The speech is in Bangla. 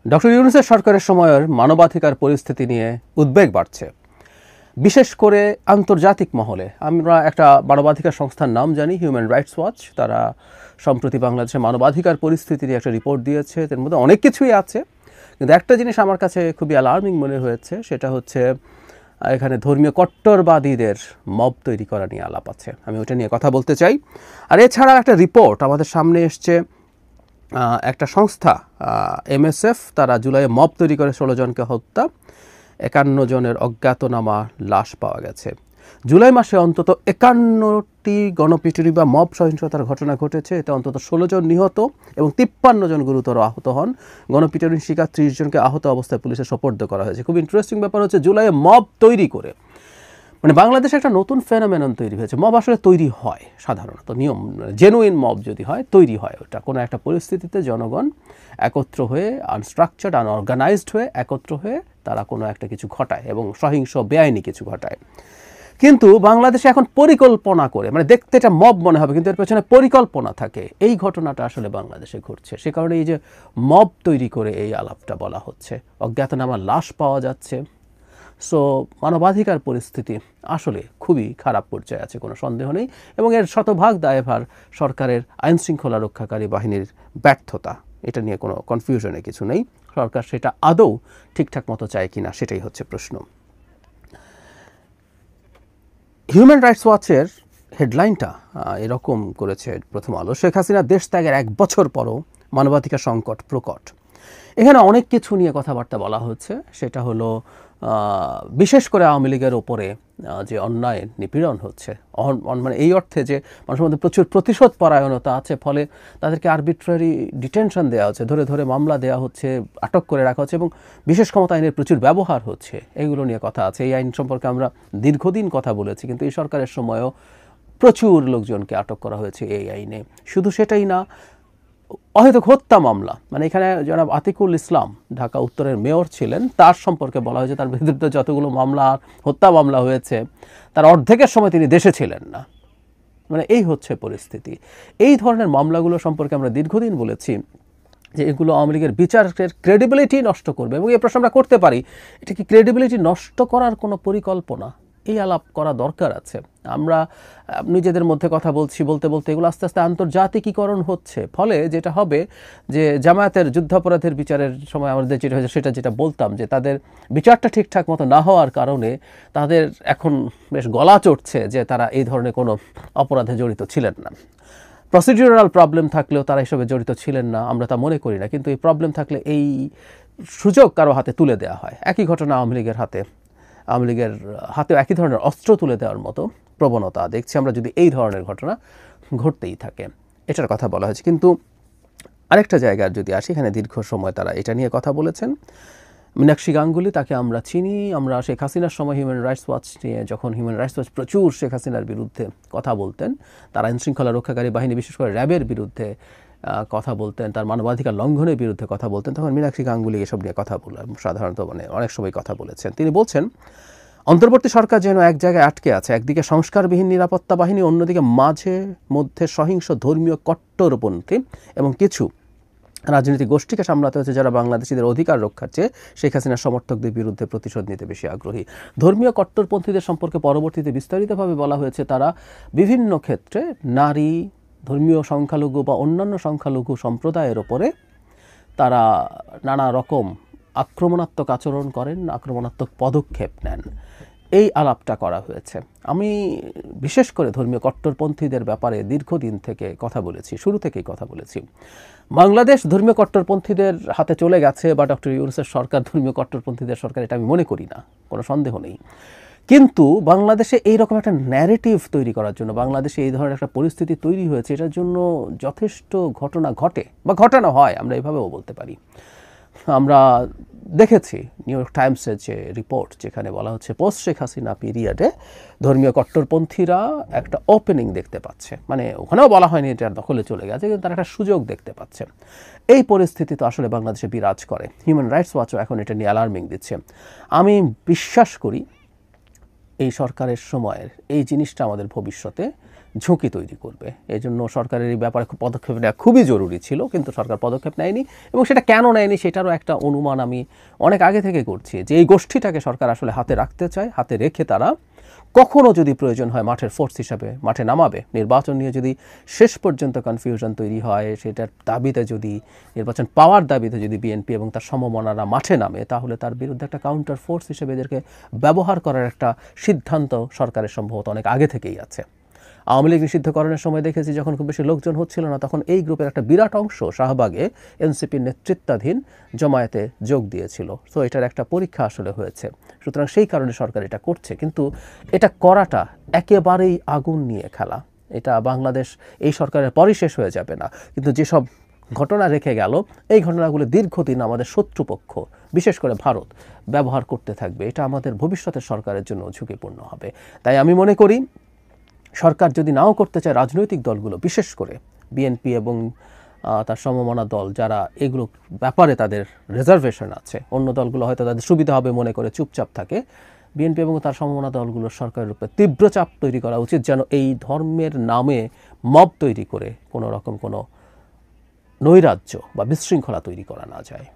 ডক্টর ইউনূসের সরকারের সময়ের মানবাধিকার পরিস্থিতি নিয়ে উদ্বেগ বাড়ছে, বিশেষ করে আন্তর্জাতিক মহলে। আমরা একটা মানবাধিকার সংস্থার নাম জানি, হিউম্যান রাইটস ওয়াচ। তারা সম্প্রতি বাংলাদেশের মানবাধিকার পরিস্থিতি নিয়ে একটা রিপোর্ট দিয়েছে। এর মধ্যে অনেক কিছুই আছে, কিন্তু একটা জিনিস আমার কাছে খুবই অ্যালার্মিং মনে হয়েছে, সেটা হচ্ছে এখানে ধর্মীয় কট্টরবাদীদের মব তৈরি করা নিয়ে আলাপ আছে। আমি ওটা নিয়ে কথা বলতে চাই। আর এছাড়াও একটা রিপোর্ট আমাদের সামনে এসছে, একটা সংস্থা MSF, তারা জুলাইয়ে মব তৈরি করে 16 জনকে হত্যা, 51 জনের অজ্ঞাতনামা লাশ পাওয়া গেছে। জুলাই মাসে অন্তত 51টি গণপিটুনি বা মব সহিংসতার ঘটনা ঘটেছে। এতে অন্তত 16 জন নিহত এবং 53 জন গুরুতর আহত হন। গণপিটুনির শিকার 30 জনকে আহত অবস্থায় পুলিশে সোপর্দ করা হয়েছে। খুব ইন্টারেস্টিং ব্যাপার হচ্ছে, জুলাইয়ে মব তৈরি করে মানে বাংলাদেশে একটা নতুন ফেনোমেনন তৈরি হয়েছে। মব আসলে তৈরি হয় সাধারণত, নিয়ম জেনুইন মব যদি হয় তৈরি হয়, ওটা কোনো একটা পরিস্থিতিতে জনগণ একত্র হয়ে, আনস্ট্রাকচার্ড আনঅর্গানাইজড হয়ে একত্র হয়ে তারা কোনো একটা কিছু ঘটায় এবং সহিংস বেআইনি কিছু ঘটায়। কিন্তু বাংলাদেশে এখন পরিকল্পনা করে, মানে দেখতে এটা মব মনে হবে কিন্তু এর পেছনে পরিকল্পনা থাকে, এই ঘটনাটা আসলে বাংলাদেশে ঘটছে। সে কারণে এই যে মব তৈরি করে এই আলাপটা বলা হচ্ছে, অজ্ঞাতনামা লাশ পাওয়া যাচ্ছে। সো মানবাধিকার পরিস্থিতি আসলে খুবই খারাপ পর্যায়ে আছে, কোনো সন্দেহ নেই। এবং এর শতভাগ দায়ভার সরকারের আইনশৃঙ্খলা রক্ষাকারী বাহিনীর ব্যর্থতা, এটা নিয়ে কোনো কনফিউশনে কিছু নেই। সরকার সেটা আদৌ ঠিকঠাক মতো চায় কিনা সেটাই হচ্ছে প্রশ্ন। হিউম্যান রাইটস ওয়াচের হেডলাইনটা এরকম করেছে প্রথম আলো, শেখ হাসিনা দেশ ত্যাগের 1 বছর পরও মানবাধিকার সংকট প্রকট। এখানে অনেক কিছু নিয়ে কথাবার্তা বলা হচ্ছে। সেটা হলো বিশেষ করে আওয়ামী লীগের ওপরে যে অন্যায় নিপীড়ন হচ্ছে, মানে এই অর্থে যে মানুষের মধ্যে প্রচুর প্রতিশোধ পরায়ণতা আছে, ফলে তাদেরকে আরবিট্রারি ডিটেনশন দেওয়া হচ্ছে, ধরে ধরে মামলা দেওয়া হচ্ছে, আটক করে রাখা হচ্ছে এবং বিশেষ ক্ষমতা আইনের প্রচুর ব্যবহার হচ্ছে, এগুলো নিয়ে কথা আছে। এই আইন সম্পর্কে আমরা দীর্ঘদিন কথা বলেছি, কিন্তু এই সরকারের সময়ও প্রচুর লোকজনকে আটক করা হয়েছে এই আইনে। শুধু সেটাই না, অহেতুক হত্যা মামলা, মানে এখানে জনাব আতিকুল ইসলাম ঢাকা উত্তরের মেয়র ছিলেন, তার সম্পর্কে বলা হয়েছে তার বিরুদ্ধে যতগুলো মামলা, হত্যা মামলা হয়েছে তার অর্ধেকের সময় তিনি দেশে ছিলেন না। মানে এই হচ্ছে পরিস্থিতি। এই ধরনের মামলাগুলো সম্পর্কে আমরা দীর্ঘদিন বলেছি যে এগুলো আওয়ামী লীগের বিচারের ক্রেডিবিলিটি নষ্ট করবে। এবং এই প্রশ্ন আমরা করতে পারি, এটা কি ক্রেডিবিলিটি নষ্ট করার কোনো পরিকল্পনা? এই আলাপ করা দরকার আছে। আমরা নিজেদের মধ্যে কথা বলতে বলতে এগুলো আস্তে আস্তে আন্তর্জাতিকীকরণ হচ্ছে। ফলে যেটা হবে যে জামায়াতের যুদ্ধাপরাধের বিচারের সময় আমাদের যেটা হয়েছে, সেটা যেটা বলতাম যে তাদের বিচারটা ঠিকঠাক মতো না হওয়ার কারণে তাদের এখন বেশ গলা চড়ছে যে তারা এই ধরনের কোনো অপরাধে জড়িত ছিলেন না। প্রসিডিউরাল প্রবলেম থাকলেও তারা এসবে জড়িত ছিলেন না, আমরা তা মনে করি না। কিন্তু এই প্রবলেম থাকলে এই সুযোগ কারো হাতে তুলে দেওয়া হয়। একই ঘটনা আওয়ামী লীগের হাতেও একই ধরনের অস্ত্র তুলে দেওয়ার মতো প্রবণতা দেখছি আমরা, যদি এই ধরনের ঘটনা ঘটতেই থাকে। এটার কথা বলা হয়েছে। কিন্তু আরেকটা জায়গার যদি আসি, এখানে দীর্ঘ সময় তারা এটা নিয়ে কথা বলেছেন। মীনাক্ষী গাঙ্গুলি, তাকে আমরা চিনি, আমরা শেখ হাসিনার সময় হিউম্যান রাইটস ওয়াচ নিয়ে, যখন হিউম্যান রাইটস ওয়াচ প্রচুর শেখ হাসিনার বিরুদ্ধে কথা বলতেন, তার আইনশৃঙ্খলা রক্ষাকারী বাহিনী বিশেষ করে র্যাবের বিরুদ্ধে কথা বলতেন, তার মানবাধিকার লঙ্ঘনের বিরুদ্ধে কথা বলতেন, তখন মীনাক্ষী গাঙ্গুলি এসব নিয়ে কথা বলেন, সাধারণত মানে অনেক সময় কথা বলেছেন। তিনি বলছেন, অন্তর্বর্তী সরকার যেন এক জায়গায় আটকে আছে, একদিকে সংস্কারবিহীন নিরাপত্তা বাহিনী, অন্যদিকে মাঝে মধ্যে সহিংস ধর্মীয় কট্টরপন্থী এবং কিছু রাজনৈতিক গোষ্ঠীকে সামলাতে হচ্ছে যারা বাংলাদেশিদের অধিকার রক্ষার চেয়ে শেখ হাসিনার সমর্থকদের বিরুদ্ধে প্রতিশোধ নিতে বেশি আগ্রহী। ধর্মীয় কট্টরপন্থীদের সম্পর্কে পরবর্তীতে বিস্তারিতভাবে বলা হয়েছে, তারা বিভিন্ন ক্ষেত্রে নারী, ধর্মীয় সংখ্যালঘু বা অন্যান্য সংখ্যালঘু সম্প্রদায়ের ওপরে তারা নানা রকম আক্রমণাত্মক আচরণ করেন, আক্রমণাত্মক পদক্ষেপ নেন। এই আলাপটা করা হয়েছে। আমি বিশেষ করে ধর্মীয় কট্টরপন্থীদের ব্যাপারে দীর্ঘদিন থেকে কথা বলেছি, শুরু থেকেই কথা বলেছি। বাংলাদেশ ধর্মীয় কট্টরপন্থীদের হাতে চলে গেছে বা ডক্টর ইউনূসের সরকার ধর্মীয় কট্টরপন্থীদের সরকার, এটা আমি মনে করি না, কোনো সন্দেহ নেই। কিন্তু বাংলাদেশে এইরকম একটা ন্যারেটিভ তৈরি করার জন্য, বাংলাদেশে এই ধরনের একটা পরিস্থিতি তৈরি হয়েছে, এটার জন্য যথেষ্ট ঘটনা ঘটে বা ঘটানো হয়, আমরা এভাবেও বলতে পারি। আমরা দেখেছি নিউ ইয়র্ক টাইমসের যে রিপোর্ট, যেখানে বলা হচ্ছে পোস্ট শেখ হাসিনা পিরিয়ডে ধর্মীয় কট্টরপন্থীরা একটা ওপেনিং দেখতে পাচ্ছে। মানে ওখানেও বলা হয়নি এটা দখলে চলে গেছে, কিন্তু তারা একটা সুযোগ দেখতে পাচ্ছে। এই পরিস্থিতি তো আসলে বাংলাদেশে বিরাজ করে। হিউম্যান রাইটস ওয়াচও এখন এটা নিয়ে অ্যালার্মিং দিচ্ছে। আমি বিশ্বাস করি এই সরকারের সময়ের এই জিনিসটা আমাদের ভবিষ্যতে ঝুঁকি তৈরি করবে। এই জন্য সরকারের এই ব্যাপারে পদক্ষেপ নেওয়া খুবই জরুরি ছিল, কিন্তু সরকার পদক্ষেপ নেয়নি। এবং সেটা কেন নেয়নি সেটারও একটা অনুমান আমি অনেক আগে থেকে করছি, যে এই গোষ্ঠীটাকে সরকার আসলে হাতে রাখতে চায়, হাতে রেখে তারা কখনও যদি প্রয়োজন হয় মাঠের ফোর্স হিসাবে মাঠে নামাবে। নির্বাচন নিয়ে যদি শেষ পর্যন্ত কনফিউশন তৈরি হয়, সেটার দাবিতে যদি নির্বাচন পাওয়ার দাবিতে যদি বিএনপি এবং তার সমমনারা মাঠে নামে, তাহলে তার বিরুদ্ধে একটা কাউন্টার ফোর্স হিসেবে এদেরকে ব্যবহার করার একটা সিদ্ধান্ত সরকারের সম্ভবত অনেক আগে থেকেই আছে। আওয়ামী লীগ নিষিদ্ধকরণের সময় দেখেছি যখন খুব বেশি লোকজন হচ্ছিল না, তখন এই গ্রুপের একটা বিরাট অংশ শাহবাগে এনসিপির নেতৃত্বাধীন জমায়েতে যোগ দিয়েছিল। তো এটার একটা পরীক্ষা আসলে হয়েছে। সুতরাং সেই কারণে সরকার এটা করছে, কিন্তু এটা করাটা একেবারেই আগুন নিয়ে খেলা। এটা বাংলাদেশ এই সরকারের পরই শেষ হয়ে যাবে না, কিন্তু যেসব ঘটনা রেখে গেল, এই ঘটনাগুলো দীর্ঘদিন আমাদের শত্রুপক্ষ, বিশেষ করে ভারত, ব্যবহার করতে থাকবে। এটা আমাদের ভবিষ্যতের সরকারের জন্য ঝুঁকিপূর্ণ হবে। তাই আমি মনে করি সরকার যদি নাও করতে চায়, রাজনৈতিক দলগুলো বিশেষ করে বিএনপি এবং তার সমমনা দল, যারা এগুলো ব্যাপারে তাদের রিজার্ভেশন আছে, অন্য দলগুলো হয়তো তাদের সুবিধা হবে মনে করে চুপচাপ থাকে, বিএনপি এবং তার সমমনা দলগুলোর সরকারের উপরে তীব্র চাপ তৈরি করা উচিত, যেন এই ধর্মের নামে মব তৈরি করে কোনো রকম কোনো নৈরাজ্য বা বিশৃঙ্খলা তৈরি করা না যায়।